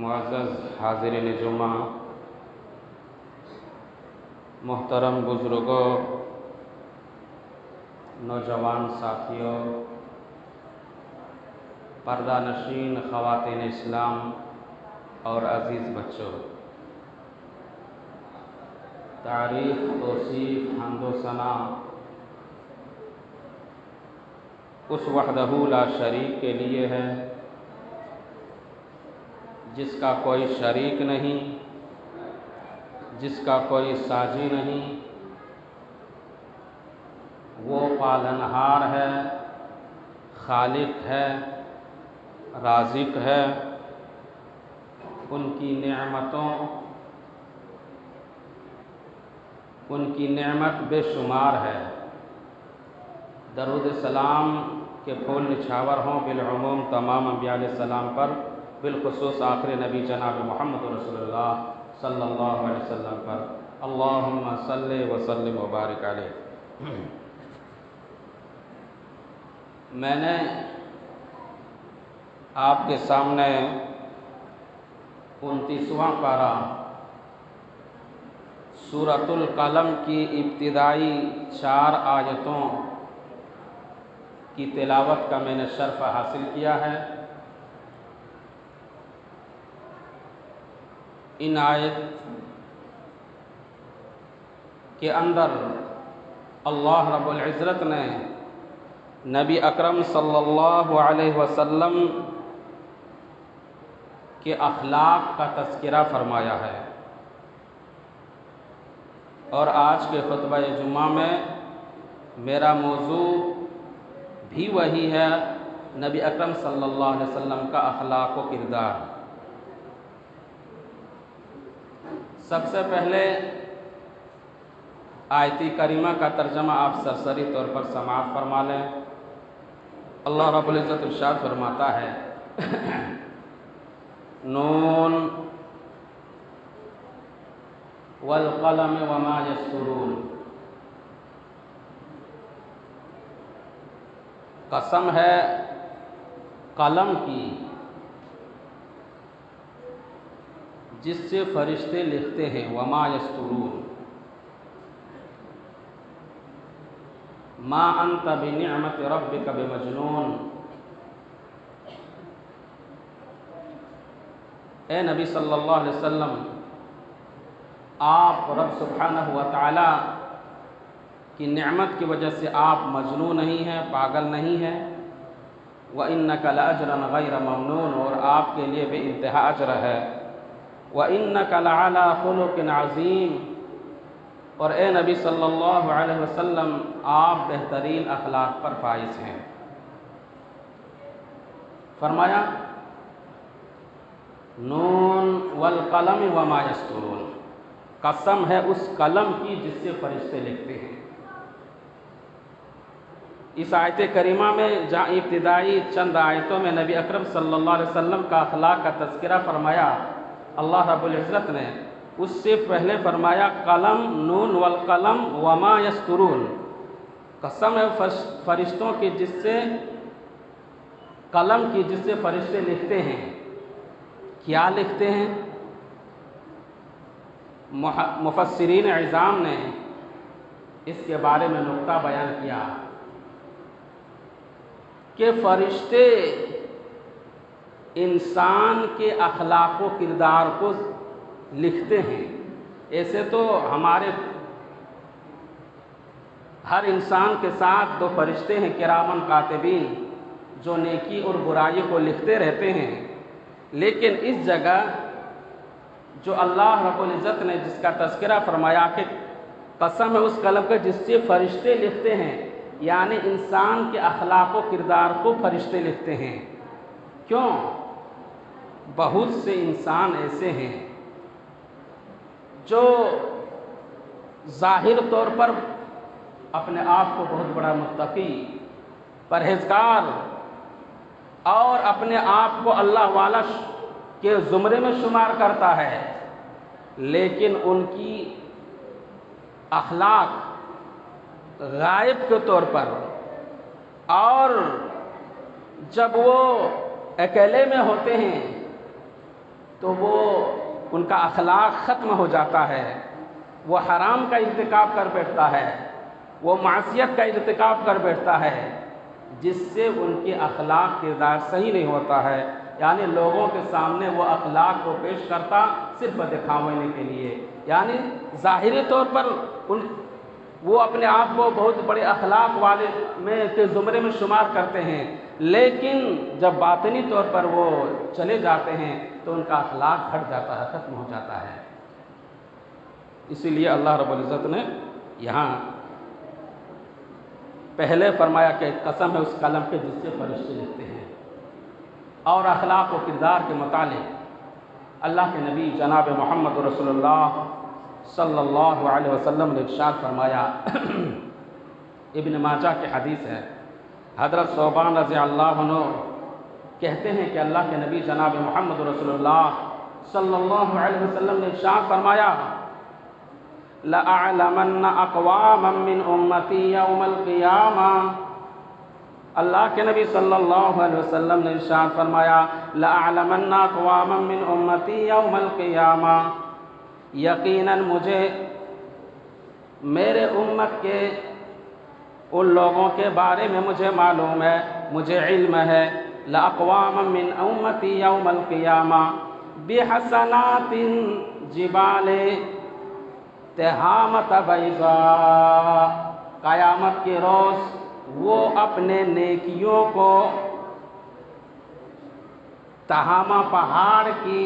मुअज़्ज़ज़ हाज़िरीन जुमा मोहतरम बुजुर्गों नौजवान साथियों पर्दा नशीन ख़वातीन इस्लाम और अज़ीज़ बच्चों, तारीफ़ तौसीफ़ हम्दो सना उस वहदहू ला शरीक के लिए है जिसका कोई शरीक नहीं, जिसका कोई साजी नहीं। वो पालनहार है, खालिक है, राज़िक है। उनकी नेमत बेशुमार है। दरूद सलाम के फूल निछावर हों बिलउमूम तमाम अंबिया अलैहिस्सलाम पर, बिलखुसूस आखिरी नबी जनाब मोहम्मद रसूलुल्लाह सल्लल्लाहु अलैहि वसल्लम पर। अल्लाहुम्मा सल्लि व सल्लिम व बारिक अलैहि। मैंने आपके सामने 29वां पारा सूरतुल कलम की इब्तिदाई 4 आयतों की तिलावत का मैंने शर्फ हासिल किया है। इन आयत के अंदर अल्लाह रब्बुल इज़्ज़त ने नबी अकरम सल्लल्लाहु अलैहि वसल्लम के अखलाक का तज़किरा फरमाया है। और आज के खुतबा जुम्मा में मेरा मौजू भी वही है, नबी अकरम सल्लल्लाहु अलैहि वसल्लम का अखलाक व किरदार। सबसे पहले आयती करीमा का तर्जमा आप सरसरी तौर पर समाअत फरमा लें। अल्लाह रब्बुल इज़्ज़त इरशाद फरमाता है, नून वल क़लम वमा यस्तुरून। कसम है कलम की जिससे फरिश्ते लिखते हैं, वमा यस्तुरून। मा अंत बिनिअमति रब्बिका बिमजनून। ए नबी सल्लल्लाहु अलैहि वसल्लम, आप रब सुब्हानहु व तआला की नेमत की वजह से आप मजनू नहीं हैं, पागल नहीं हैं। व इन्नका लअज्रन गैर ममनून, और आपके लिए बेइंतहा अज्र है। व इन्नका लअला खुलुकिन अज़ीम, और ए नबी सल्लल्लाहु अलैहि वसल्लम आप बेहतरीन अखलाक पर फाइज हैं। फरमाया नून वल कलम वमा यस्तुरून। कसम है उस कलम की जिससे फरिश्ते लिखते हैं। इस आयत करीमा में जहाँ इब्तिदाई चंद आयतों में नबी अकरम सल्लल्लाहु अलैहि वसल्लम का अखलाक का तज़किरा फरमाया अल्लाह रब्बुल इज़्ज़त ने, उससे पहले फरमाया कलम, नून वल कलम वमा यस्तुरून। कसम है फरिश्तों की जिससे, कलम की जिससे फरिश्ते लिखते हैं। क्या लिखते हैं? मुफस्सिरीन इज़ाम ने इसके बारे में नुक्ता बयान किया कि फरिश्ते इंसान के अखलाक व किरदार को लिखते हैं। ऐसे तो हमारे हर इंसान के साथ 2 फरिश्ते हैं किरामन कातिबीन, जो नेकी और बुराई को लिखते रहते हैं। लेकिन इस जगह जो अल्लाह रब्बुल इज़्ज़त ने जिसका तज़किरा फरमाया कि कसम है उस कलम का जिससे फरिश्ते लिखते हैं, यानी इंसान के अखलाक व किरदार को फरिश्ते लिखते हैं। क्यों? बहुत से इंसान ऐसे हैं जो ज़ाहिर तौर पर अपने आप को बहुत बड़ा मुत्तकी, परहेज़गार और अपने आप को अल्लाह वाला के ज़ुमरे में शुमार करता है, लेकिन उनकी अखलाक गायब के तौर पर, और जब वो अकेले में होते हैं तो वो उनका अखलाक ख़त्म हो जाता है। वो हराम का इर्तिकाब कर बैठता है, वो मासियत का इर्तिकाब कर बैठता है, जिससे उनके अखलाक किरदार सही नहीं होता है, यानी लोगों के सामने वो अखलाक को पेश करता सिर्फ दिखाने के लिए, यानी ज़ाहिरी तौर पर वो अपने आप को बहुत बड़े अखलाक वाले में के ज़ुमरे में शुमार करते हैं, लेकिन जब बातिनी तौर पर वो चले जाते हैं तो उनका अखलाक हट जाता है, ख़त्म हो जाता है। इसीलिए अल्लाह रब्बुल इज़्ज़त ने यहाँ पहले फरमाया कि कसम है उस कलम के जिससे फरिश्ते लिखते हैं। और अखलाक व किरदार के मुतालिक अल्लाह के नबी जनाब मोहम्मद रसूलुल्लाह सल्लल्लाहु अलैहि वसल्लम ने इरशाद फरमाया, इब्न माजा की हदीस है, हज़रत सौबान रज़ियल्लाहु अन्हु कहते हैं कि अल्लाह के नबी जनाब मोहम्मद रसूलुल्लाह सल्लल्लाहु अलैहि वसल्लम ने इरशाद फरमाया, लअअलमन्ना अक़वामम मिन उम्मती यौमल क़ियामा। अल्लाह के नबी सल्लल्लाहु अलैहि वसल्लम ने इरशाद फरमाया, लअअलमन्ना अक़वामम मिन उम्मती यौमल क़ियामा, यकीनन मुझे मेरे उम्मत के उन लोगों के बारे में मुझे मालूम है, मुझे इल्म है, लअक़वामम मिन उम्मती यौमल क़ियामा बिहसनातिन जिबाले तिहामत बैज़ा। क़यामत के रोज़ वो अपने नेकियों को तहामा पहाड़ की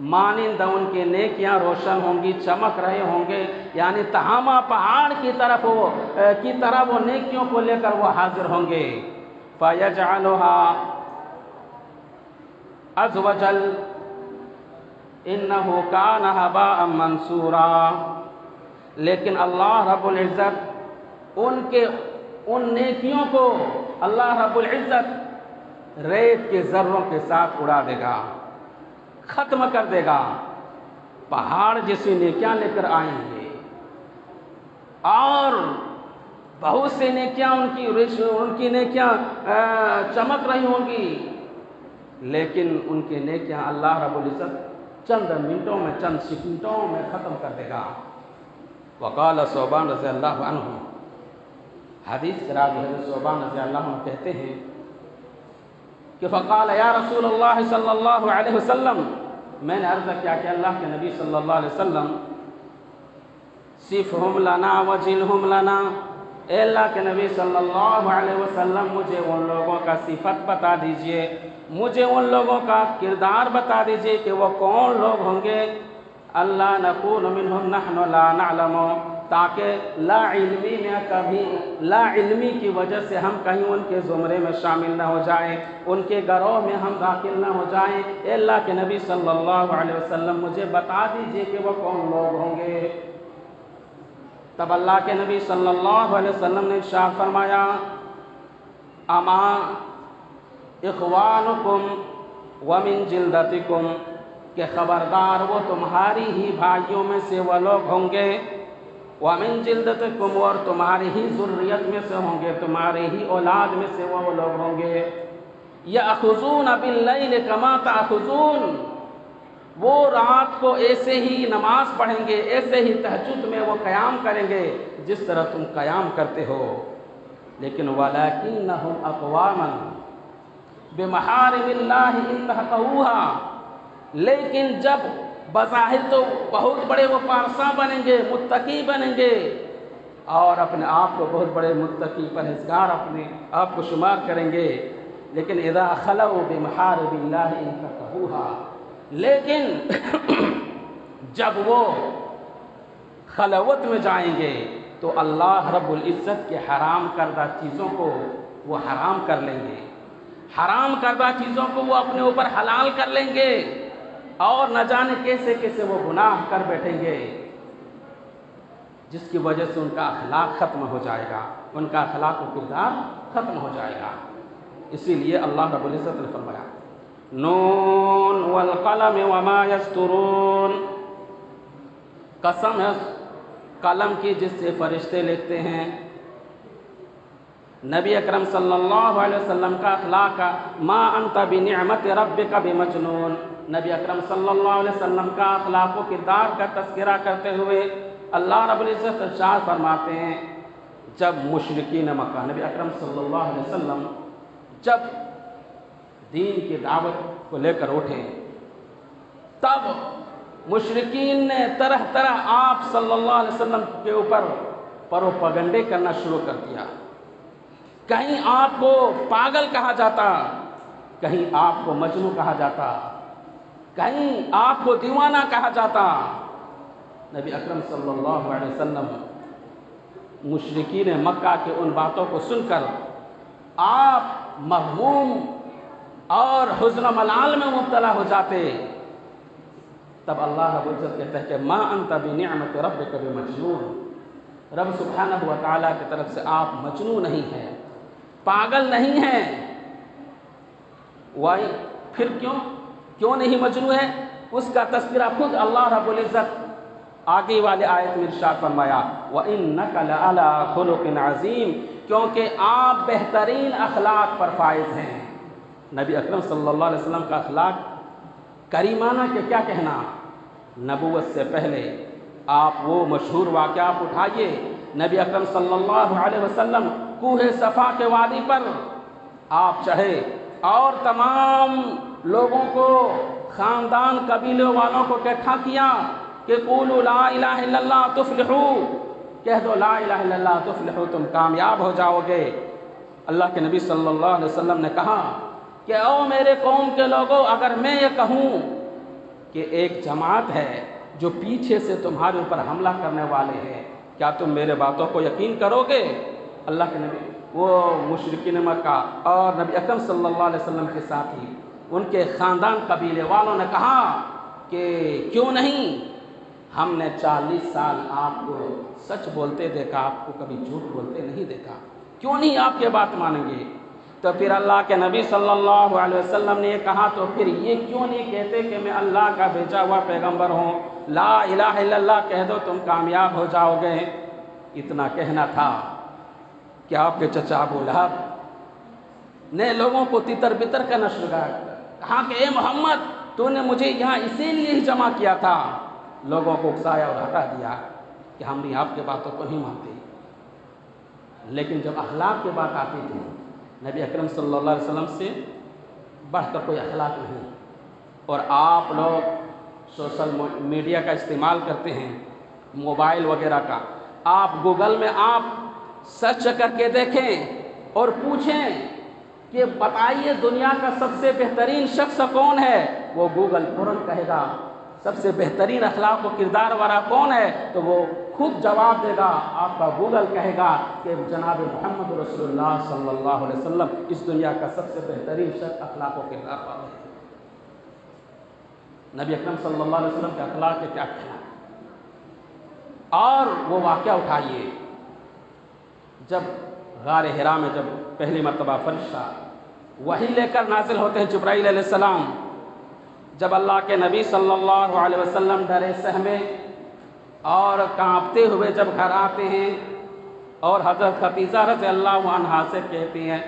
मानिंद उनके नेकियां रोशन होंगी, चमक रहे होंगे, यानी तहामा पहाड़ की तरह वो नेकियों को लेकर वो हाजिर होंगे। फ़यजअलुहा अज़वजल इन्नहु कान हबाअम मंसूरा। लेकिन अल्लाह रब्बुल इज़्ज़त उन नेकियों को अल्लाह रब्बुल इज़्ज़त रेत के ज़र्रों के साथ उड़ा देगा, ख़त्म कर देगा। पहाड़ जैसी नेकियां लेकर आएंगे और बहुत सी नेकियां उनकी नेकियां चमक रही होंगी, लेकिन उनकी नेकियां अल्लाह रब्बुल इज़्ज़त चंद मिनटों में, चंद सेकंडों में ख़त्म कर देगा। वक़ाल सौबान रज़ियल्लाहु अन्हु, हदीस के रावी हज़रत सौबान रज़ियल्लाहु अन्हु कहते हैं कि फ़क़ाल या रसूलल्लाह सल्लल्लाहु अलैहि वसल्लम, मैंने अर्ज़ किया कि अल्लाह के नबी सल्लल्लाहु अलैहि वसल्लम, सिफ़हुम लना वजिलहुम लना, ए अल्लाह के नबी सल्लल्लाहु अलैहि वसल्लम मुझे उन लोगों का सिफत बता दीजिए, मुझे उन लोगों का किरदार बता दीजिए कि वो कौन लोग होंगे। अल्लाह नकून मिनहुम नहनु ला नअलमु, ताकि ला इल्मी की वजह से हम कहीं उनके ज़ुमरे में शामिल न हो जाएं, उनके गरोह में हम दाखिल न हो जाएं। ए अल्लाह के नबी सल्लल्लाहु अलैहि वसल्लम मुझे बता दीजिए कि वो कौन लोग होंगे। तब अल्लाह के नबी सल्लल्लाहु अलैहि वसल्लम ने इरशाद फरमाया, अमा इख़वानुकुम व मिन जिल्दतिकुम, के ख़बरदार वो तुम्हारी ही भाइयों में से वो लोग होंगे, व मिन जिल्दतिकुम, और तुम्हारी ही ज़ुर्रियत में से होंगे, तुम्हारी ही औलाद में से वो लोग होंगे। यअख़ुज़ून बिल्लैल कमा तअख़ुज़ून, वो रात को ऐसे ही नमाज पढ़ेंगे, ऐसे ही तहज्जुद में वो क़याम करेंगे जिस तरह तुम क़याम करते हो। लेकिन वलाकिन्नहुम अक़वामन बिमहारिमिल्लाहि इंतहकूहा, लेकिन जब बज़ाहिर तो बहुत बड़े वो पारसा बनेंगे, मुत्तकी बनेंगे और अपने आप को बहुत बड़े मुत्तकी परहेज़गार अपने आप को शुमार करेंगे, लेकिन इज़ा खलऊ बिमहारिमिल्लाहि इंतहकूहा, लेकिन जब वो खलवत में जाएंगे तो अल्लाह रब्बुल इज़्ज़त के हराम करदा चीज़ों को वो हराम कर लेंगे, हराम करदा चीज़ों को वो अपने ऊपर हलाल कर लेंगे और न जाने कैसे कैसे वो गुनाह कर बैठेंगे, जिसकी वजह से उनका अखलाक ख़त्म हो जाएगा, उनका अखलाक व किरदार ख़त्म हो जाएगा। इसीलिए अल्लाह रब्बुल इज़्ज़त ने फरमाया, नून वल कलम वमा यस्तुरून, कसम है कलम की जिससे फरिश्ते लिखते हैं। नबी अकरम सल्लल्लाहु अलैहि वसल्लम का अखलाक, मा अंता बिनिअमति रब्बिका बिमजनून, नबी अकरम सल्लल्लाहु अलैहि वसल्लम का अखलाक व किरदार का तज़किरा करते हुए अल्लाह रब्बुल इज़्ज़त इरशाद फरमाते हैं, जब मुशरिकीन मक्का नबी अकरम सल्लल्लाहु अलैहि वसल्लम जब दीन की दावत को लेकर उठे, तब मुशरिकीन ने तरह तरह आप सल्लल्लाहु अलैहि वसल्लम के ऊपर प्रोपेगेंडे करना शुरू कर दिया। कहीं आपको पागल कहा जाता, कहीं आपको मजनू कहा जाता, कहीं आपको दीवाना कहा जाता। नबी अकरम सल्लल्लाहु अलैहि वसल्लम मुशरिकीन मक्का के उन बातों को सुनकर आप महमूम और हुज़्न मलाल में मुब्तला हो जाते। तब अल्लाह रब्बुल इज़्ज़त कहते हैं कि मा अंत बिनिअमति रब्बिका बिमजनून, रब सुब्हानहु व तआला की तरफ से आप मजनू नहीं हैं, पागल नहीं हैं। वाई फिर क्यों नहीं मजनू है? उसका तज़किरा खुद अल्लाह रब्बुल इज़्ज़त आगे वाले आयत में इरशाद फरमाया, व इन्नका लअला खुलुक़िन अज़ीम, क्योंकि आप बेहतरीन अखलाक पर फाइज हैं। नबी अकरम सल्लल्लाहु अलैहि वसल्लम का अखलाक करीमाना के क्या कहना। नबूवत से पहले आप वो मशहूर वाक़या आप उठाइए, नबी अकरम सल्लल्लाहु अलैहि वसल्लम कूहे सफ़ा के वादी पर आप चढ़े और तमाम लोगों को, ख़ानदान कबीले वालों को इकट्ठा किया कि क़ूलू ला इलाहा इल्लल्लाह तुफ़्लिहू, कह दो ला इलाहा इल्लल्लाह तुफ़्लिहू, तुम कामयाब हो जाओगे। अल्लाह के नबी सल्लल्लाहु अलैहि वसल्लम ने कहा कि ओ मेरे कौम के लोगों, अगर मैं ये कहूँ कि एक जमात है जो पीछे से तुम्हारे ऊपर हमला करने वाले हैं, क्या तुम मेरे बातों को यकीन करोगे? अल्लाह के नबी वो मुशरिकीन मक्का और नबी अकरम सल्लल्लाहु अलैहि वसल्लम के साथी उनके ख़ानदान कबीले वालों ने कहा कि क्यों नहीं, हमने 40 साल आपको सच बोलते देखा, आपको कभी झूठ बोलते नहीं देखा, क्यों नहीं आपके बात मानेंगे? तो फिर अल्लाह के नबी सल्लल्लाहु अलैहि वसल्लम ने कहा, तो फिर ये क्यों नहीं कहते कि मैं अल्लाह का भेजा हुआ पैगंबर हूँ, ला इलाहा इल्लल्लाह कह दो तुम कामयाब हो जाओगे। इतना कहना था कि आपके चचा अबू लहब ने लोगों को तितर बितर करना शुरू कहा कि ए मोहम्मद, तूने मुझे यहाँ इसीलिए ही जमा किया था। लोगों को उकसाया और हटा दिया कि हम भी आपके बातों को नहीं मानते। लेकिन जब अखलाक की बात आती थी, नबी अकरम सल्लल्लाहु अलैहि वसल्लम से बढ़कर कोई अखलाक नहीं। और आप लोग सोशल मीडिया का इस्तेमाल करते हैं, मोबाइल वगैरह का, आप गूगल में आप सर्च करके देखें और पूछें कि बताइए दुनिया का सबसे बेहतरीन शख्स कौन है, वो गूगल तुरंत कहेगा। सबसे बेहतरीन अखलाक व किरदार वाला कौन है, तो वो खुद जवाब देगा। आपका गूगल कहेगा कि जनाब मोहम्मद रसूलुल्लाह सल्लल्लाहु अलैहि वसल्लम इस दुनिया का सबसे बेहतरीन शख्स अखलाक व किरदार वाला है। नबी अकरम सल्लल्लाहु अलैहि वसल्लम के अखलाक के क्या कहना। और वो वाक़या उठाइए, जब गार हिरा में जब पहली मरतबा फरिश्ता वही लेकर नाजिल होते हैं जिब्राईल अलैहिस्सलाम, जब अल्लाह के नबी सल्लल्लाहु अलैहि वसल्लम डरे सहमे और कांपते हुए जब घर आते हैं और हज़रत खदीजा रज़ियल्लाहु अन्हा से कहती हैं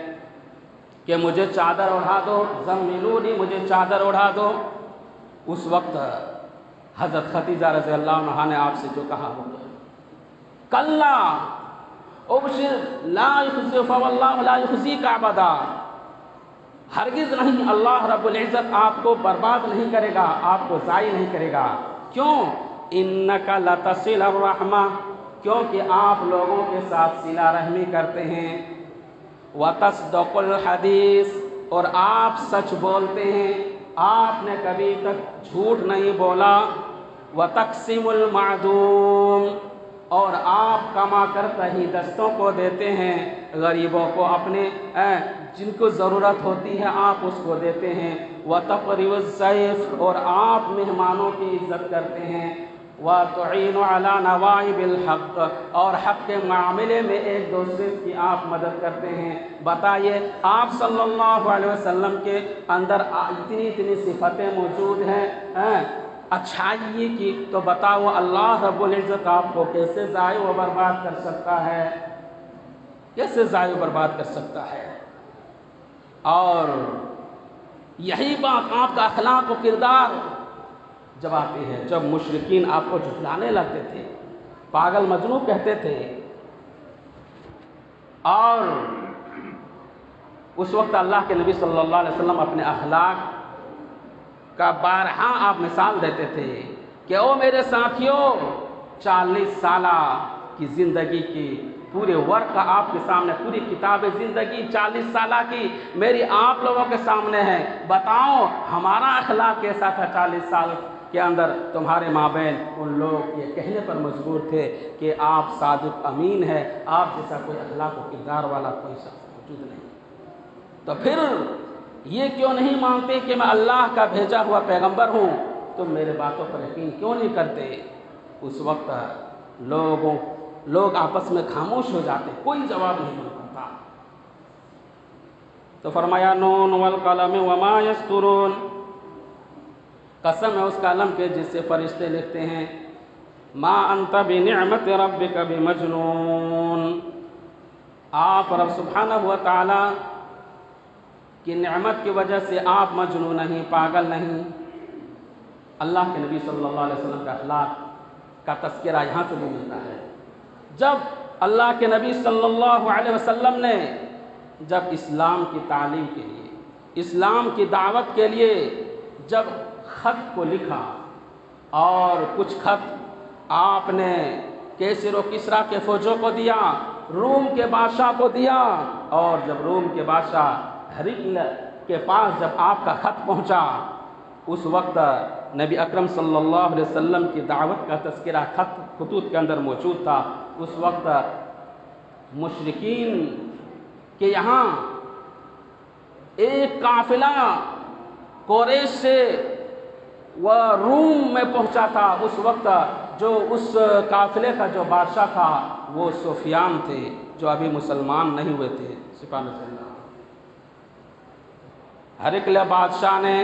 कि मुझे चादर ओढ़ा दो, ज़म्मिलूनी, मुझे चादर ओढ़ा दो। उस वक्त हज़रत खदीजा रज़ियल्लाहु अन्हा ने आपसे जो कहा वो कल्ला उबशिर ला युख़ज़ि फवल्लाहु ला युख़ज़ीका अबदा, हरगिज़ नहीं, अल्लाह रब्बुल इज़्ज़त आपको बर्बाद नहीं करेगा, आपको ज़ाय नहीं करेगा। क्यों? इन्नका लतसिलुर रहमा, क्योंकि आप लोगों के साथ सिला रहमी करते हैं। व तस्दक़ुल हदीस, और आप सच बोलते हैं, आपने कभी तक झूठ नहीं बोला। व तक़सिमुल मादूम, और आप कमा कर तही दस्तों को देते हैं, गरीबों को, अपने जिनको ज़रूरत होती है आप उसको देते हैं। व तक़रीबुज़ ज़ैफ़, और आप मेहमानों की इज़्ज़त करते हैं। व तुईनु अला नवाइबिल हक़, और हक़ के मामले में एक दूसरे की आप मदद करते हैं। बताइए आप सल्लल्लाहु अलैहि वसल्लम के अंदर इतनी इतनी सिफ़तें मौजूद हैं अच्छाई की, तो बताओ अल्लाह रब्बुल इज़्ज़त आपको कैसे ज़ाय व बर्बाद कर सकता है, कैसे ज़ाय व बर्बाद कर सकता है। और यही बात आपका अखलाक व किरदार जब आती है, जब मुशरिकीन आपको झुठलाने लगते थे, पागल मजनू कहते थे, और उस वक्त अल्लाह के नबी सल्लल्लाहु अलैहि वसल्लम अपने अखलाक का बारहा आप मिसाल देते थे कि ओ मेरे साथियों, 40 साला की ज़िंदगी की पूरे वर्क का आपके सामने, पूरी किताब ज़िंदगी 40 साला की मेरी आप लोगों के सामने है। बताओ हमारा अखलाक कैसा था 40 साल के अंदर। तुम्हारे माबैन उन लोग ये कहने पर मजबूर थे कि आप सादिक अमीन है, आप जैसा कोई अखलाक व किरदार वाला कोई शख्स मौजूद नहीं। तो फिर ये क्यों नहीं मानते कि मैं अल्लाह का भेजा हुआ पैगंबर हूँ? तुम मेरे बातों पर यकीन क्यों नहीं करते? उस वक्त लोग आपस में खामोश हो जाते, कोई जवाब नहीं मिल पाता। तो फरमाया नून वल कलम वमा यस्तुरून, कसम है उस कलम के जिससे फरिश्ते लिखते हैं। मा अंत बिनिअमत रब्बिक बिमजनून, आप रब सुब्हानहु व तआला की नेमत की वजह से आप मजनून नहीं, पागल नहीं। अल्लाह के नबी सल्लल्लाहु अलैहि वसल्लम का अखलाक का तज़किरा यहाँ से भी मिलता है। जब अल्लाह के नबी सल्लल्लाहु अलैहि वसल्लम ने जब इस्लाम की तालीम के लिए, इस्लाम की दावत के लिए जब ख़त को लिखा, और कुछ ख़त आपने कैसर व किसरा के फ़ौजों को दिया, रूम के बादशाह को दिया, और जब रूम के बादशाह हिरक़ल के पास जब आपका ख़त पहुँचा, उस वक्त नबी अकरम सल्लल्लाहु अलैहि वसल्लम की दावत का तज़किरा खतूत के अंदर मौजूद था। उस वक्त मुशरिकीन के यहाँ एक काफ़िला कुरैश से वह रूम में पहुँचा था। उस वक्त जो उस काफ़िले का जो बादशाह था वो सुफियान थे, जो अभी मुसलमान नहीं हुए थे। सुभान अल्लाह। हिरक़ल बादशाह ने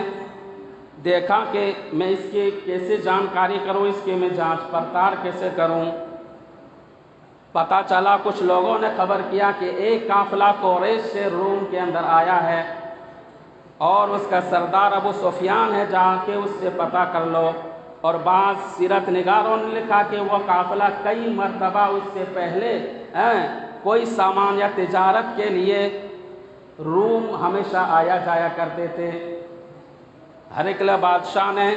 देखा कि मैं इसकी कैसे जानकारी करूं, इसके मैं जांच पड़ताल कैसे करूं। पता चला, कुछ लोगों ने खबर किया कि एक काफ़िला कुरैश से रूम के अंदर आया है और उसका सरदार अबू सुफियान है, जाके उससे पता कर लो। और बाज़ सीरत निगारों ने लिखा कि वह काफ़िला कई मरतबा उससे पहले कोई सामान या तिजारत के लिए रूम हमेशा आया जाया करते थे। हिरक़ल बादशाह ने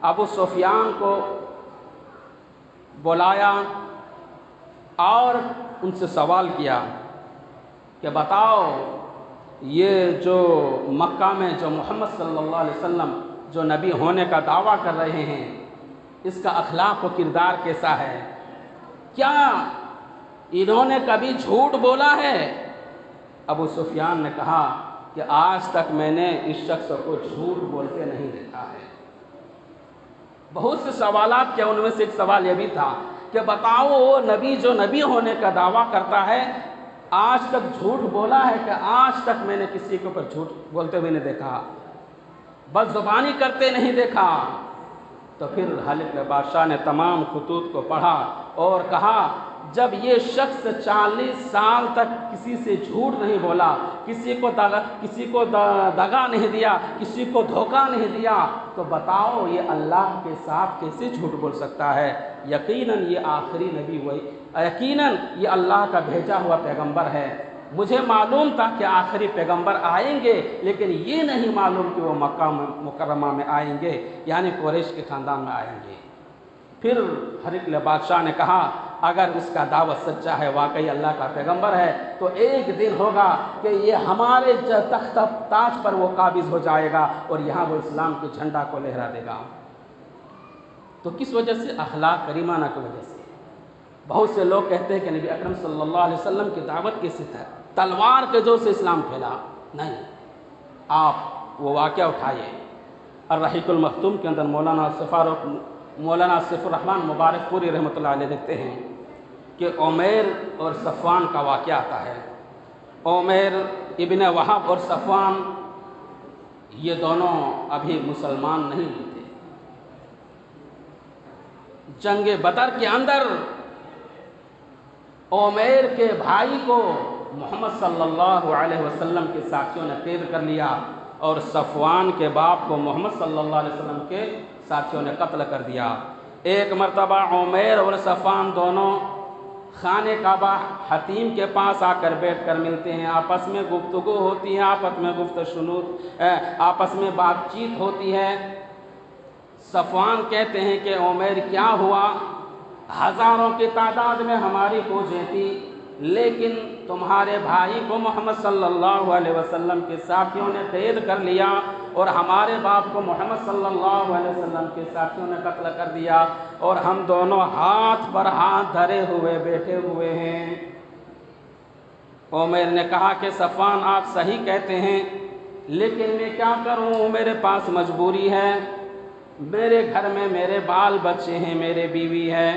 अबू सुफियान को बुलाया और उनसे सवाल किया कि बताओ, ये जो मक्का में जो मोहम्मद सल्लल्लाहु अलैहि वसल्लम जो नबी होने का दावा कर रहे हैं, इसका अखलाक व किरदार कैसा है? क्या इन्होंने कभी झूठ बोला है? अबू सुफियान ने कहा कि आज तक मैंने इस शख्स को झूठ बोलते नहीं देखा है। बहुत से सवालात के उनमें से एक सवाल यह भी था कि बताओ, वो नबी जो नबी होने का दावा करता है, आज तक झूठ बोला है? कि आज तक मैंने किसी के ऊपर झूठ बोलते हुए नहीं देखा, बदज़ुबानी करते नहीं देखा। तो फिर हिरक़ल बादशाह ने तमाम खतूत को पढ़ा और कहा, जब ये शख्स 40 साल तक किसी से झूठ नहीं बोला, किसी को दगा नहीं दिया, किसी को धोखा नहीं दिया, तो बताओ ये अल्लाह के साथ कैसे झूठ बोल सकता है? यकीनन ये आखिरी नबी वही, यकीनन ये अल्लाह का भेजा हुआ पैगंबर है। मुझे मालूम था कि आखिरी पैगंबर आएंगे, लेकिन ये नहीं मालूम कि वो मक्का मुकर्रमा में आएंगे, यानी कुरैश के ख़ानदान में आएंगे। फिर हिरक़ल बादशाह ने कहा, अगर इसका दावत सच्चा है, वाकई अल्लाह का पैगंबर है, तो एक दिन होगा कि ये हमारे तख्त ताज पर वो काबिज़ हो जाएगा और यहाँ वो इस्लाम के झंडा को लहरा देगा। तो किस वजह से? अखलाक करीमाना की वजह से। बहुत से लोग कहते हैं कि नबी अकरम सल्लल्लाहु अलैहि वसल्लम की दावत कैसे था, तलवार के जोर से इस्लाम फैला। नहीं, आप वो वाक़या उठाइए। अर्रहीकुल मख्तूम के अंदर मौलाना सिफ़ुर रहमान मुबारकपुरी रहमतुल्लाह अलैह लिखते हैं कि उमैर और सफ़वान का वाक़या आता है। उमैर इब्न वहाब और सफ़वान ये दोनों अभी मुसलमान नहीं हुए थे। जंग बदर के अंदर उमैर के भाई को मोहम्मद सल्लल्लाहु अलैहि वसल्लम के साथियों ने कैद कर लिया और सफ़वान के बाप को मोहम्मद सल्लल्लाहु अलैहि वसल्लम के साथियों ने कत्ल कर दिया। एक मरतबा उमैर और सफ़वान दोनों खाने काबा हतीम के पास आकर बैठकर मिलते हैं, आपस में गुफ्तगू होती है, आपस में बातचीत होती है। सफ़वान कहते हैं कि उमैर क्या हुआ, हज़ारों की तादाद में हमारी फौजें थी, लेकिन तुम्हारे भाई को मोहम्मद सल्लल्लाहु अलैहि वसल्लम के साथियों ने कैद कर लिया और हमारे बाप को मोहम्मद सल्लल्लाहु अलैहि वसल्लम के साथियों ने कत्ल कर दिया और हम दोनों हाथ पर हाथ धरे हुए बैठे हुए हैं। उमैर ने कहा कि सफ़वान आप सही कहते हैं, लेकिन मैं क्या करूं, मेरे पास मजबूरी है, मेरे घर में मेरे बाल बच्चे हैं, मेरे बीवी है,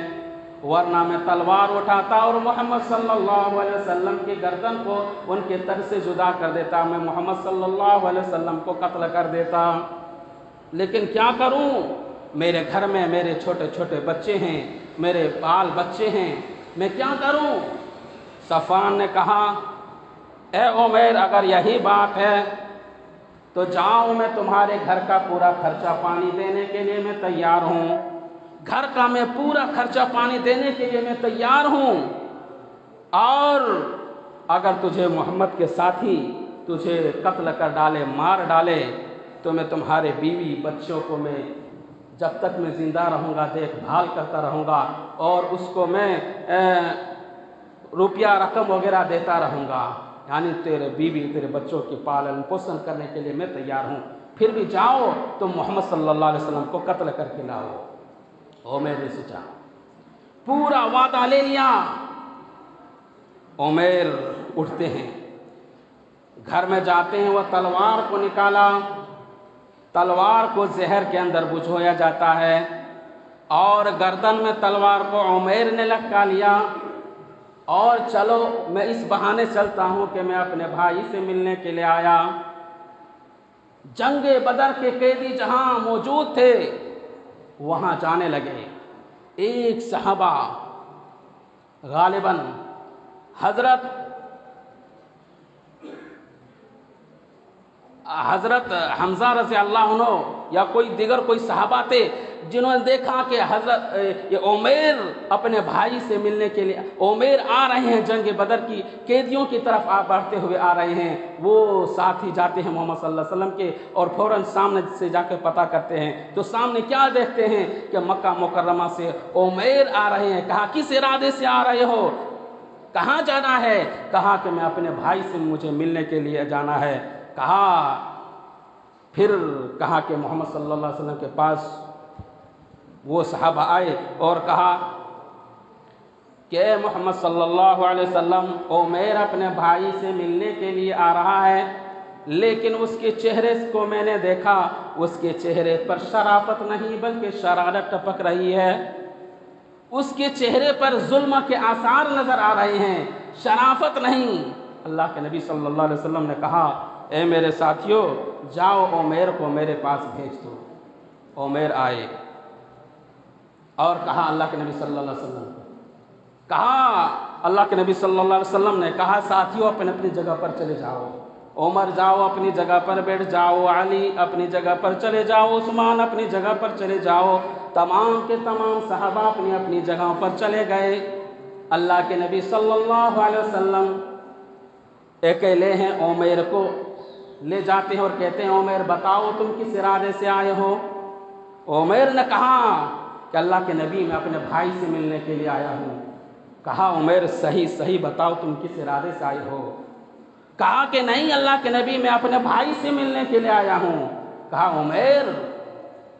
वरना मैं तलवार उठाता और मोहम्मद सल्लल्लाहु अलैहि वसल्लम की गर्दन को उनके तर से जुदा कर देता, मैं मोहम्मद सल्लल्लाहु अलैहि वसल्लम को कत्ल कर देता। लेकिन क्या करूं, मेरे घर में मेरे छोटे छोटे बच्चे हैं, मेरे बाल बच्चे हैं, मैं क्या करूं। सफ़वान ने कहा, ए उमैर अगर यही बात है तो जाओ, मैं तुम्हारे घर का पूरा खर्चा पानी देने के लिए मैं तैयार हूँ, घर का मैं पूरा खर्चा पानी देने के लिए मैं तैयार हूँ, और अगर तुझे मोहम्मद के साथी तुझे कत्ल कर डाले, मार डाले, तो मैं तुम्हारे बीवी बच्चों को मैं जब तक मैं ज़िंदा रहूँगा देखभाल करता रहूँगा और उसको मैं रुपया रकम वगैरह देता रहूँगा, यानी तेरे बीवी तेरे बच्चों की पालन पोषण करने के लिए मैं तैयार हूँ, फिर भी जाओ तो मोहम्मद सल्लल्लाहु अलैहि वसल्लम को कत्ल करके लाओ। उमैर ने सोचा, पूरा वादा ले लिया। उमैर उठते हैं, घर में जाते हैं, वह तलवार को निकाला, तलवार को जहर के अंदर बुझोया जाता है और गर्दन में तलवार को उमैर ने लटका लिया और चलो मैं इस बहाने चलता हूँ कि मैं अपने भाई से मिलने के लिए आया। जंगे बदर के कैदी जहाँ मौजूद थे वहाँ जाने लगे। एक सहाबा गालिबन हज़रत हमज़ा रज़ी अल्लाह अन्हु या कोई दिगर कोई सहाबा थे जिन्होंने देखा कि हज़रत उमैर अपने भाई से मिलने के लिए, उमैर आ रहे हैं, जंग बदर की कैदियों की तरफ बढ़ते हुए आ रहे हैं। वो साथ ही जाते हैं मोहम्मद सल्लल्लाहु अलैहि वसल्लम के और फ़ौरन सामने से जाकर पता करते हैं तो सामने क्या देखते हैं कि मक्का मुकर्रमा से उमैर आ रहे हैं। कहा, किस इरादे से आ रहे हो, कहाँ जाना है। कहा कि मैं अपने भाई से मुझे मिलने के लिए जाना है। फिर कहा कि मोहम्मद सल्लल्लाहु अलैहि वसल्लम के पास वो सहाबा आए और कहा कि मोहम्मद सल्लल्लाहु अलैहि वसल्लम, उमैर अपने भाई से मिलने के लिए आ रहा है, लेकिन उसके चेहरे को मैंने देखा, उसके चेहरे पर शराफत नहीं बल्कि शरारत टपक रही है, उसके चेहरे पर जुल्म के आसार नज़र आ रहे हैं, शराफत नहीं। अल्लाह के नबी सल्लल्लाहु अलैहि वसल्लम ने कहा, ए मेरे साथियों, जाओ उमैर को मेरे पास भेज दो। उमैर आए और कहा अल्लाह के नबी सल्लल्लाहु अलैहि वसल्लम, अल्लाह के नबी सल्लल्लाहु अलैहि वसल्लम ने कहा, साथियों अपनी अपनी जगह पर चले जाओ, उमर जाओ अपनी जगह पर बैठ जाओ, अली अपनी जगह पर चले जाओ, उस्मान अपनी जगह पर चले जाओ, तमाम के तमाम सहाबा अपनी अपनी जगहों पर चले गए। अल्लाह के नबी सल्लल्लाहु अलैहि वसल्लम अकेले हैं, उमैर को ले जाते हैं और कहते हैं, उमैर बताओ तुम किस इरादे से आए हो। उमैर ने कहा कि अल्लाह के नबी मैं अपने भाई से मिलने के लिए आया हूँ। कहा, उमैर सही सही बताओ तुम किस इरादे से आए हो। कहा कि नहीं अल्लाह के नबी मैं अपने भाई से मिलने के लिए आया हूँ। कहा, उमैर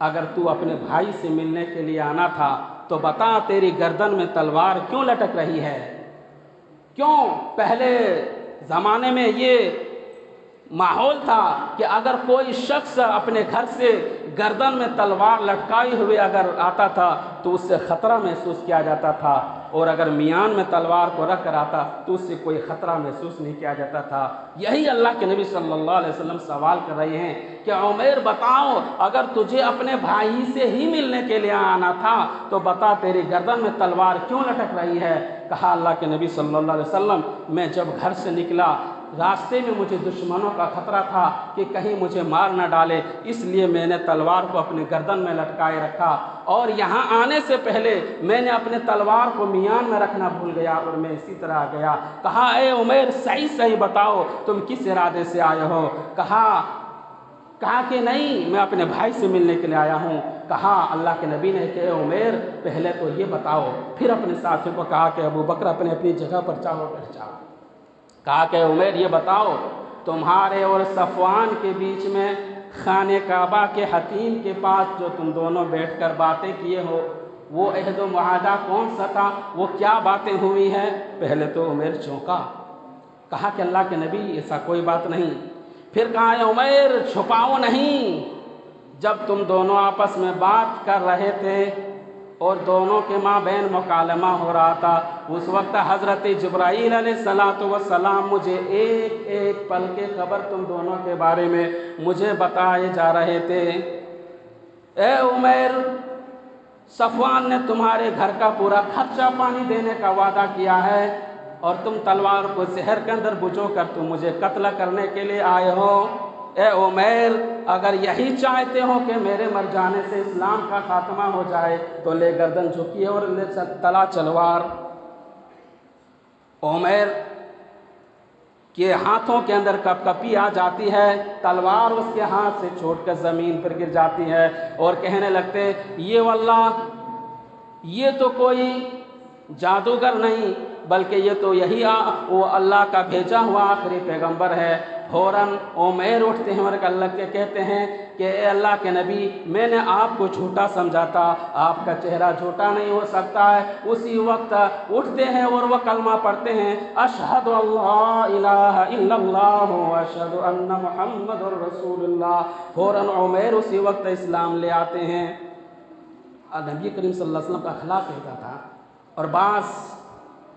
अगर तू अपने भाई से मिलने के लिए आना था तो बता तेरी गर्दन में तलवार क्यों लटक रही है, क्यों। पहले ज़माने में ये माहौल था कि अगर कोई शख्स अपने घर से गर्दन में तलवार लटकाए हुए अगर आता था तो उससे ख़तरा महसूस किया जाता था, और अगर मियान में तलवार को रख कर आता तो उससे कोई ख़तरा महसूस नहीं किया जाता था। यही अल्लाह के नबी सल्लल्लाहु अलैहि वसल्लम सवाल कर रहे हैं कि उमैर बताओ अगर तुझे अपने भाई से ही मिलने के लिए आना था तो बता तेरी गर्दन में तलवार क्यों लटक रही है। कहा, अल्लाह के नबी सल्लल्लाहु अलैहि वसल्लम मैं जब घर से निकला रास्ते में मुझे दुश्मनों का खतरा था कि कहीं मुझे मार न डाले, इसलिए मैंने तलवार को अपने गर्दन में लटकाए रखा और यहाँ आने से पहले मैंने अपने तलवार को मियान में रखना भूल गया और मैं इसी तरह आ गया। कहा ए उमैर सही सही बताओ तुम किस इरादे से आए हो? कहा कि नहीं, मैं अपने भाई से मिलने के लिए आया हूँ। कहा अल्लाह के नबी ने कि उमैर पहले तो ये बताओ, फिर अपने साथियों को कहा कि अबू बकर अपने अपनी जगह पर जाओ बैठ जाओ। कहा कि उमैर ये बताओ तुम्हारे और सफ़वान के बीच में खाने काबा के हतीम के पास जो तुम दोनों बैठकर बातें किए हो वो अहद व मुआहदा कौन सा था, वो क्या बातें हुई हैं? पहले तो उमैर चौंका। कहा कि अल्लाह के नबी ऐसा कोई बात नहीं। फिर कहा उमैर छुपाओ नहीं, जब तुम दोनों आपस में बात कर रहे थे और दोनों के माबैन मुकालमा हो रहा था, उस वक्त हज़रत जिब्राईल अलैहिस्सलातु वस्सलाम मुझे एक एक पल के खबर तुम दोनों के बारे में मुझे बताए जा रहे थे। ए उमैर, सफ़वान ने तुम्हारे घर का पूरा खर्चा पानी देने का वादा किया है और तुम तलवार को जहर के अंदर बुझो कर तुम मुझे कत्ल करने के लिए आए हो। ए उमैर, अगर यही चाहते हो कि मेरे मर जाने से इस्लाम का खात्मा हो जाए तो ले गर्दन झुकिए और ले तला तलवार। उमैर के हाथों के अंदर कपकपी आ जाती है, तलवार उसके हाथ से छोड़कर ज़मीन पर गिर जाती है और कहने लगते ये वल्लाह, ये तो कोई जादूगर नहीं बल्कि ये तो यही वो अल्लाह का भेजा हुआ आखिरी पैगंबर है। फ़ौरन उमैर उठते हैं और अल्लाह के कहते हैं कि अल्लाह के नबी, मैंने आपको झूठा समझा था, आपका चेहरा झूठा नहीं हो सकता है। उसी वक्त उठते हैं और वह कलमा पढ़ते हैं, अशहदु अल्ला इलाहा इल्लल्लाह व अशहदु अन्ना मुहम्मदुर रसूलुल्लाह। फ़ौरन उमैर उसी वक्त इस्लाम ले आते हैं। नबी करीम सल्लल्लाहु अलैहि वसल्लम का अखलाक कहता था। और बास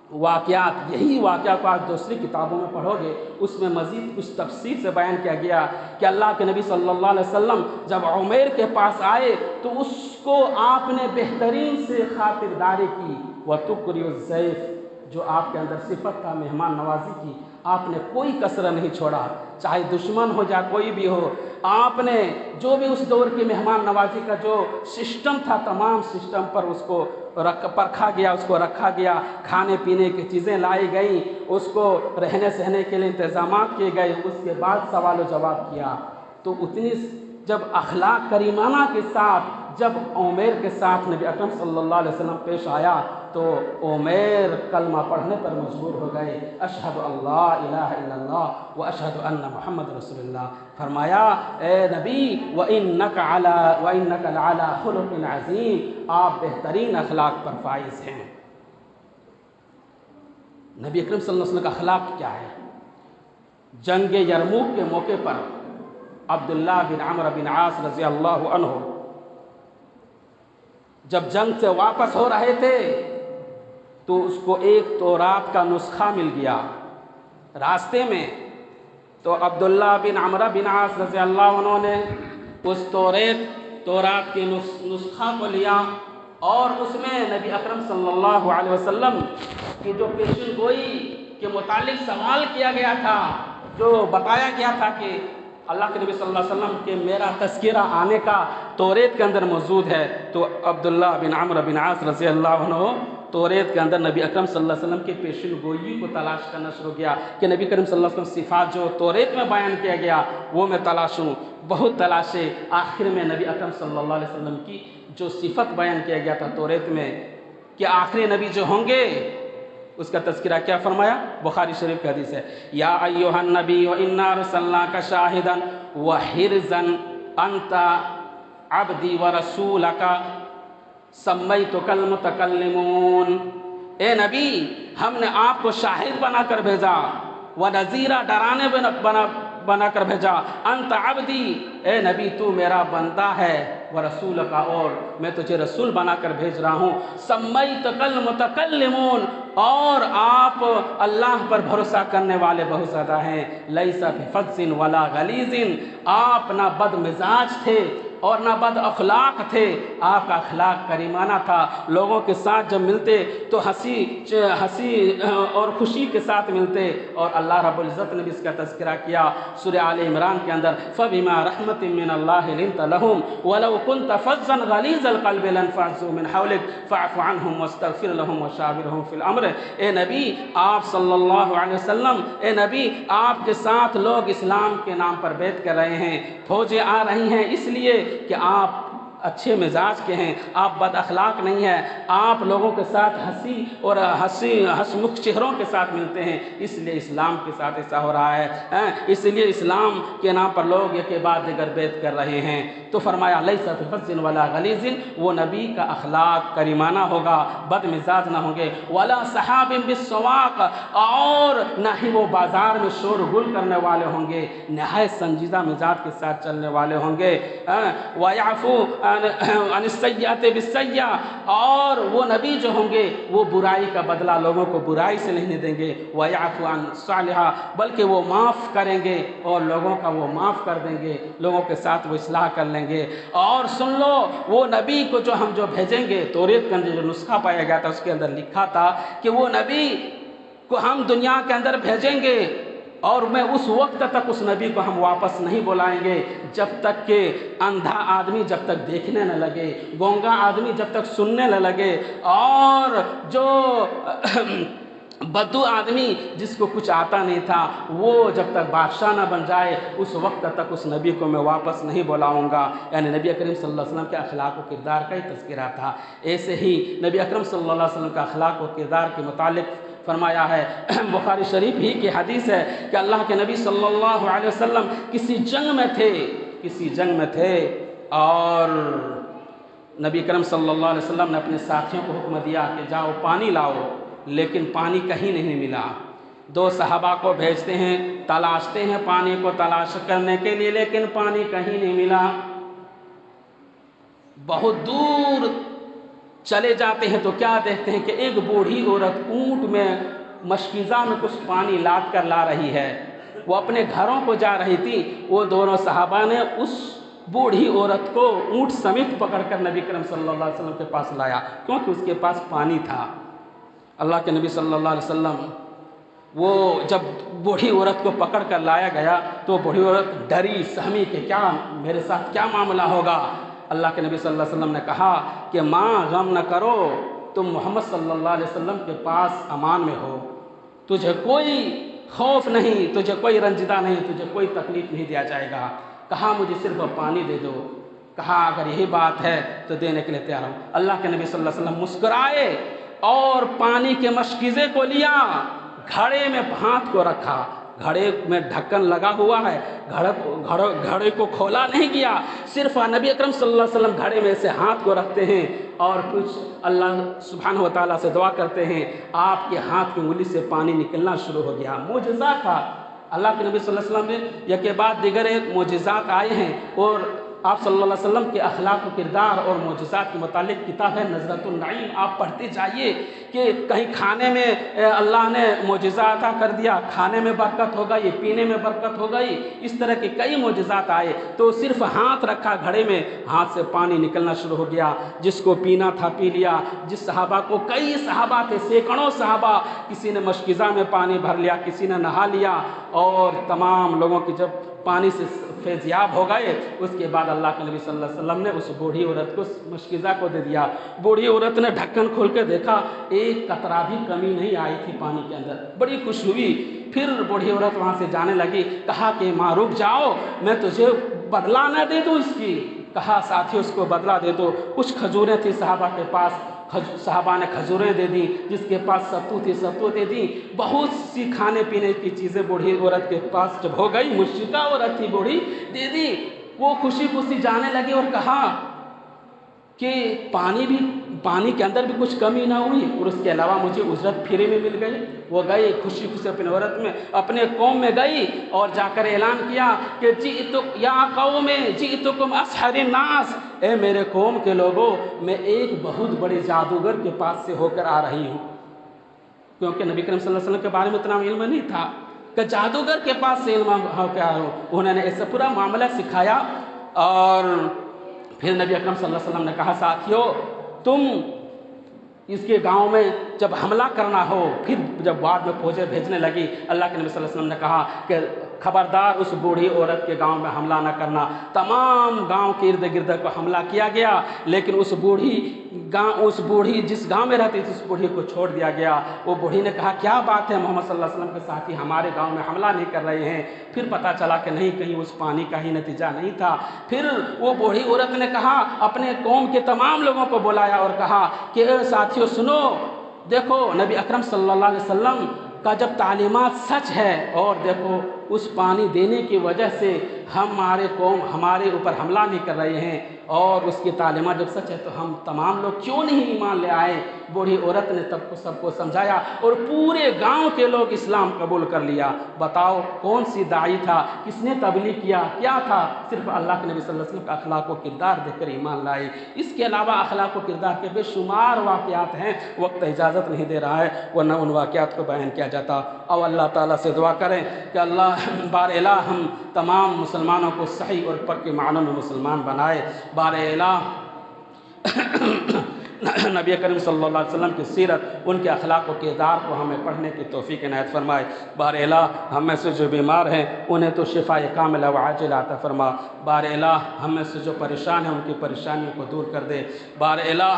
वाक़यात, यही वाक़या को आज दूसरी किताबों में पढ़ोगे, उसमें मज़ीद कुछ तफसील से बयान किया गया कि अल्लाह के नबी सल्लल्लाहु अलैहि वसल्लम जब उमैर के पास आए तो उसको आपने बेहतरीन से खातिरदारी की। व तुकरियुज़्ज़ैफ़, जो आपके अंदर सिफत था मेहमान नवाजी की, आपने कोई कसर नहीं छोड़ा, चाहे दुश्मन हो या कोई भी हो। आपने जो भी उस दौर की मेहमान नवाजी का जो सिस्टम था, तमाम सिस्टम पर उसको परखा गया, उसको रखा गया, खाने पीने की चीज़ें लाई गई, उसको रहने सहने के लिए इंतज़ाम किए गए, उसके बाद सवाल जवाब किया। तो उतनी जब अखलाक करीमाना के साथ जब उमैर के साथ नबी अकरम सल्लल्लाहु अलैहि वसल्लम पेश आया तो उमैर कलमा पढ़ने पर मजबूर हो गए, अशहदु अल्ला इलाहा इल्लल्लाह व अशहदु अन्ना मुहम्मद रसूलुल्लाह। फरमाया ए नबी व इन्नका लअला खुलुक़िन अज़ीम, आप बेहतरीन अखलाक पर फाइज़ हैं। नबी अकरम सल्लल्लाहु अलैहि वसल्लम का अखलाक क्या है? जंग यरमुक के मौके पर अब्दुल्लाह बिन अम्र बिन आस रज़ी अल्लाहु अन्हु जब जंग से वापस हो रहे थे तो उसको एक तौरात का नुस्खा मिल गया रास्ते में। तो अब्दुल्लाह बिन अम्र बिन आस रज़ी अल्लाहु अन्हु ने उस तौरात के नुस्खा को लिया और उसमें नबी अकरम सल्लल्लाहु अलैहि वसल्लम की जो पेशन गोई के मुतालिक सवाल किया गया था, जो बताया गया था कि अल्लाह के नबी सल्लल्लाहु अलैहि वसल्लम के मेरा तस्किरा आने का तौरेत के अंदर मौजूद है। तो अब्दुल्लाह बिन अम्र बिन आस रज़ी अल्लाहु अन्हु तौरेत के अंदर नबी अकरम सल्लल्लाहु अलैहि वसल्लम के पेशन गोई को तलाश करना शुरू किया कि नबी करीम सल्लल्लाहु अलैहि वसल्लम सिफ़ात जो तौरेत में बयान किया गया वो मैं तलाशूँ। बहुत तलाशे, आखिर में नबी अकरम सल्लल्लाहु अलैहि वसल्लम की जो सिफ़त बयान किया गया था तौरेत में कि आखिरी नबी जो होंगे उसका तज़किरा क्या फरमाया? बुखारी शरीफ की हदीस है, या अय्युहन नबी व इन्ना अरसलनाका शाहिदन व हिरज़न अंता अब्दी व रसूलका सम्मैतुकल मुतकल्लिमून। ए नबी, हमने आपको शाहिद बनाकर भेजा, व नज़ीरा डराने बनाकर भेजा, अंत अब्दी, ए नबी तू मेरा बंदा है, व रसूल का, और मैं तुझे रसूल बनाकर भेज रहा हूँ, सम्मैतुकल मुतकल्लिमून, और आप अल्लाह पर भरोसा करने वाले बहुत ज़्यादा हैं, लैसा बिफज़्ज़िन वला गलीज़िन, आप ना बदमिजाज थे और ना बद अखलाक थे। आपका अखलाक करीमाना था। लोगों के साथ जब मिलते तो हंसी और खुशी के साथ मिलते। और अल्लाह रब्बुल इज़्ज़त ने भी इसका तज़किरा किया सूरह आले इमरान के अंदर, फ़बिमा रहमतिन मिनल्लाहि लिंत लहुम वलौ कुन्त फ़ज़्ज़न गलीज़ल क़ल्बि लन्फ़ज़्ज़ू मिन हौलिक फ़अफ़ु अन्हुम वस्तग़फ़िर लहुम वशाविरहुम फ़िल अम्र। ए नबी आप सल्लल्लाहु अलैहि वसल्लम, ए नबी आपके साथ लोग इस्लाम के नाम पर बैत कर रहे हैं, फौजें आ रही हैं इसलिए कि आप अच्छे मिजाज के हैं, आप बद अखलाक नहीं हैं, आप लोगों के साथ हंसी और हंसमुख चेहरों के साथ मिलते हैं, इसलिए इस्लाम के साथ ऐसा हो रहा है। इसलिए इस्लाम के नाम पर लोग एक के बाद दिगर बैत कर रहे हैं। तो फरमाया लैसा फ़ज़्ज़िन वला गलीज़िन, वो नबी का अखलाक करीमाना होगा, बद मिजाज ना होंगे। वला सहाबिन बिस्सवाक़, और ना ही वो बाज़ार में शोरगुल करने वाले होंगे, नहायत संजीदा मिजाज के साथ चलने वाले होंगे। वयाफ़ू अनिस्सय्यात बिस्सय्या, और वो नबी जो होंगे वो बुराई का बदला लोगों को बुराई से नहीं देंगे। वयाफ़ू अन सालिहा, बल्कि वो माफ़ करेंगे और लोगों का वो माफ़ कर देंगे, लोगों के साथ वो इस्लाह कर लेंगे। और सुन लो, वो नबी को जो भेजेंगे, तौरात के अंदर जो नुस्खा पाया गया था उसके अंदर लिखा था कि वो नबी को हम दुनिया के अंदर भेजेंगे और मैं उस वक्त तक उस नबी को हम वापस नहीं बुलाएंगे जब तक कि अंधा आदमी जब तक देखने न लगे, गूंगा आदमी जब तक सुनने न लगे, और जो बद्दू आदमी जिसको कुछ आता नहीं था वो जब तक बादशाह न बन जाए, उस वक्त तक उस नबी को मैं वापस नहीं बुलाऊंगा। यानी नबी अकरम सल्लल्लाहु अलैहि वसल्लम के अखलाक व किरदार का ही तज़किरा था। ऐसे ही नबी अकरम सल्लल्लाहु अलैहि वसल्लम का अखलाक व किरदार के मुतालिक फरमाया है, बुखारी शरीफ ही की हदीस है कि अल्लाह के नबी सल्लल्लाहु अलैहि वसल्लम किसी जंग में थे और नबी करम सल्लल्लाहु अलैहि वसल्लम ने अपने साथियों को हुक्म दिया कि जाओ पानी लाओ, लेकिन पानी कहीं नहीं मिला। दो सहाबा को भेजते हैं, तलाशते हैं पानी को तलाश करने के लिए, लेकिन पानी कहीं नहीं मिला। बहुत दूर चले जाते हैं तो क्या देखते हैं कि एक बूढ़ी औरत ऊँट में मशकीज़ा में कुछ पानी लाद कर ला रही है। वो अपने घरों को जा रही थी। वो दोनों सहाबा ने उस बूढ़ी औरत को ऊँट समेत पकड़कर नबी करम सल्लल्लाहु अलैहि वसल्लम के पास लाया, क्योंकि उसके पास पानी था। अल्लाह के नबी सल्लल्लाहु अलैहि वसल्लम वो जब बूढ़ी औरत को पकड़ कर लाया गया तो बूढ़ी औरत डरी, सहमी कि क्या मेरे साथ क्या मामला होगा। अल्लाह के नबी सल्लल्लाहु अलैहि वसल्लम ने कहा कि माँ गम न करो, तुम मोहम्मद सल्लल्लाहु अलैहि वसल्लम के पास अमान में हो, तुझे कोई खौफ नहीं, तुझे कोई रंजिदा नहीं, तुझे कोई तकलीफ़ नहीं दिया जाएगा। कहा मुझे सिर्फ पानी दे दो। कहा अगर यही बात है तो देने के लिए तैयार हूँ। अल्लाह के नबी सल्लल्लाहु अलैहि वसल्लम मुस्कुराए और पानी के मशकीज़े को लिया, घड़े में हाथ को रखा, घड़े में ढक्कन लगा हुआ है, घड़े को खोला नहीं गया, सिर्फ नबी अकरम सल्लल्लाहु अलैहि वसल्लम घड़े में से हाथ को रखते हैं और कुछ अल्लाह सुब्हानहु व तआला से दुआ करते हैं, आपके हाथ की उंगली से पानी निकलना शुरू हो गया। मोजज़ा था। अल्लाह के नबी सल्लल्लाहु अलैहि वसल्लम में एक के बाद दिगर मोजज़ात आए हैं और आप सल्लल्लाहु अलैहि वसल्लम के अखलाक व किरदार और मोजज़ात के मुतालिक किताब है नज़रतुन नईम, आप पढ़ते जाइए कि कहीं खाने में अल्लाह ने मोजज़ा अता कर दिया, खाने में बरकत हो गई, पीने में बरकत हो गई, इस तरह के कई मोजज़ात आए। तो सिर्फ हाथ रखा घड़े में, हाथ से पानी निकलना शुरू हो गया। जिसको पीना था पी लिया। जिस सहाबा को, कई सहाबा थे, सैकड़ों सहाबा, किसी ने मशकीज़ा में पानी भर लिया, किसी ने नहा लिया, और तमाम लोगों की जब पानी से फैज़याब हो गए, उसके बाद अल्लाह के नबी सल्लल्लाहु अलैहि वसल्लम ने उस बूढ़ी औरत को मशकीज़ा को दे दिया। बूढ़ी औरत ने ढक्कन खोल के देखा, एक कतरा भी कमी नहीं आई थी पानी के अंदर। बड़ी खुश हुई। फिर बूढ़ी औरत वहाँ से जाने लगी। कहा कि माँ रुक जाओ, मैं तुझे बदला न दे दूँ इसकी। कहा साथी उसको बदला दे दो। कुछ खजूरें थी सहाबा के पास, सहाबा ने खजूरें दे दी, जिसके पास सत्तू थी सत्तू दे दी। बहुत सी खाने पीने की चीज़ें बूढ़ी औरत के पास जब हो गई, मुश्किल औरत थी बूढ़ी, दे दी। वो खुशी खुशी जाने लगी और कहा कि पानी के अंदर भी कुछ कमी ना हुई और उसके अलावा मुझे उजरत फ्री में मिल गई। वो गई खुशी खुशी अपने औरत में, अपने कौम में गई और जाकर ऐलान किया कि या कौम जितुकुम असहरिन नास, ए मेरे कौम के लोगों, मैं एक बहुत बड़े जादूगर के पास से होकर आ रही हूँ। क्योंकि नबी करीम सल्लल्लाहु अलैहि वसल्लम के बारे में इतना इल्म नहीं था कि जादूगर के पास से इल्म होकर आ रहा हूँ। उन्होंने ऐसा पूरा मामला सिखाया और फिर नबी अकरम सल्लल्लाहु अलैहि वसल्लम ने कहा, साथियों तुम इसके गांव में जब हमला करना हो, फिर जब बाद में फौजें भेजने लगी, अल्लाह के नबी सल्लल्लाहु अलैहि वसल्लम ने कहा कि खबरदार उस बूढ़ी औरत के गांव में हमला न करना। तमाम गांव के इर्द गिर्द को हमला किया गया, लेकिन उस बूढ़ी जिस गांव में रहती थी उस बूढ़ी को छोड़ दिया गया। वो बूढ़ी ने कहा, क्या बात है, मोहम्मद सल्लल्लाहु अलैहि वसल्लम के साथी हमारे गांव में हमला नहीं कर रहे हैं। फिर पता चला कि नहीं, कहीं उस पानी का ही नतीजा नहीं था। फिर वो बूढ़ी औरत ने कहा, अपने कौम के तमाम लोगों को बुलाया और कहा कि साथियों सुनो, देखो नबी अकरम सल्लल्लाहु अलैहि वसल्लम का जब तालीमात सच है, और देखो उस पानी देने की वजह से हमारे कौम हमारे ऊपर हमला नहीं कर रहे हैं, और उसकी तालीमात जब सच है तो हम तमाम लोग क्यों नहीं ईमान ले आए। बूढ़ी औरत ने तब सबको समझाया और पूरे गांव के लोग इस्लाम कबूल कर लिया। बताओ कौन सी दाई था, किसने तबलीग किया, क्या था? सिर्फ अल्लाह के नबी सल्लल्लाहु अलैहि वसल्लम का अखलाक व किरदार देखकर ईमान लाए। इसके अलावा अखलाक व किरदार के बेशुमार वाक़यात हैं, वक्त इजाज़त नहीं दे रहा है, वरना उन वाक़यात को बयान किया जाता। और अल्लाह ताला से दुआ करें कि अल्लाह बार-ए-इला हम तमाम मुसलमानों को सही और पक्के मानों में मुसलमान बनाए। बार-ए-इला नबी करीम सल्लल्लाहु अलैहि वसल्लम की सीरत, उनके अखलाक व किरदार को हमें पढ़ने की तौफीक इनायत फरमाए। बार-ए-इला हम में से जो बीमार हैं उन्हें तो शिफाए कामिला व आजिला अता फरमा। बार-ए-इला हम में से जो परेशान हैं उनकी परेशानियों को दूर कर दे। बार-ए-इला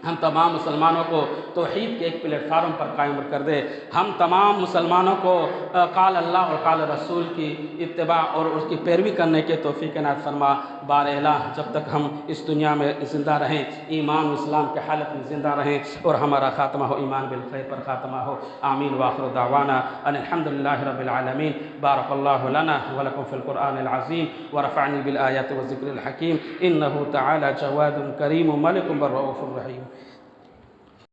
हम तमाम मुसलमानों को तौहीद के एक प्लेटफार्म पर कायम कर दे। हम तमाम मुसलमानों को काल अल्लाह और काल रसूल की इत्तिबा और उसकी पैरवी करने के तौफीक इनायत फरमा। बार-ए-इला जब तक हम इस दुनिया में ज़िंदा रहें, ईमान इस्लाम के हालत में ज़िंदा रहें और हमारा ख़ात्मा हो ईमान बिल खैर पर ख़ात्मा हो। आमीन व आखिर दावाना अल्हम्दुलिल्लाहि रब्बिल आलमीन। बारकल्लाहु लना व लकुम फ़िल क़ुरआनिल अज़ीम व रफ़अनी बिल आयाति व ज़िक्रिल हकीम। इन्नहु तआला जवादुन करीम मलिकुम व रऊफ़ुर रहीम।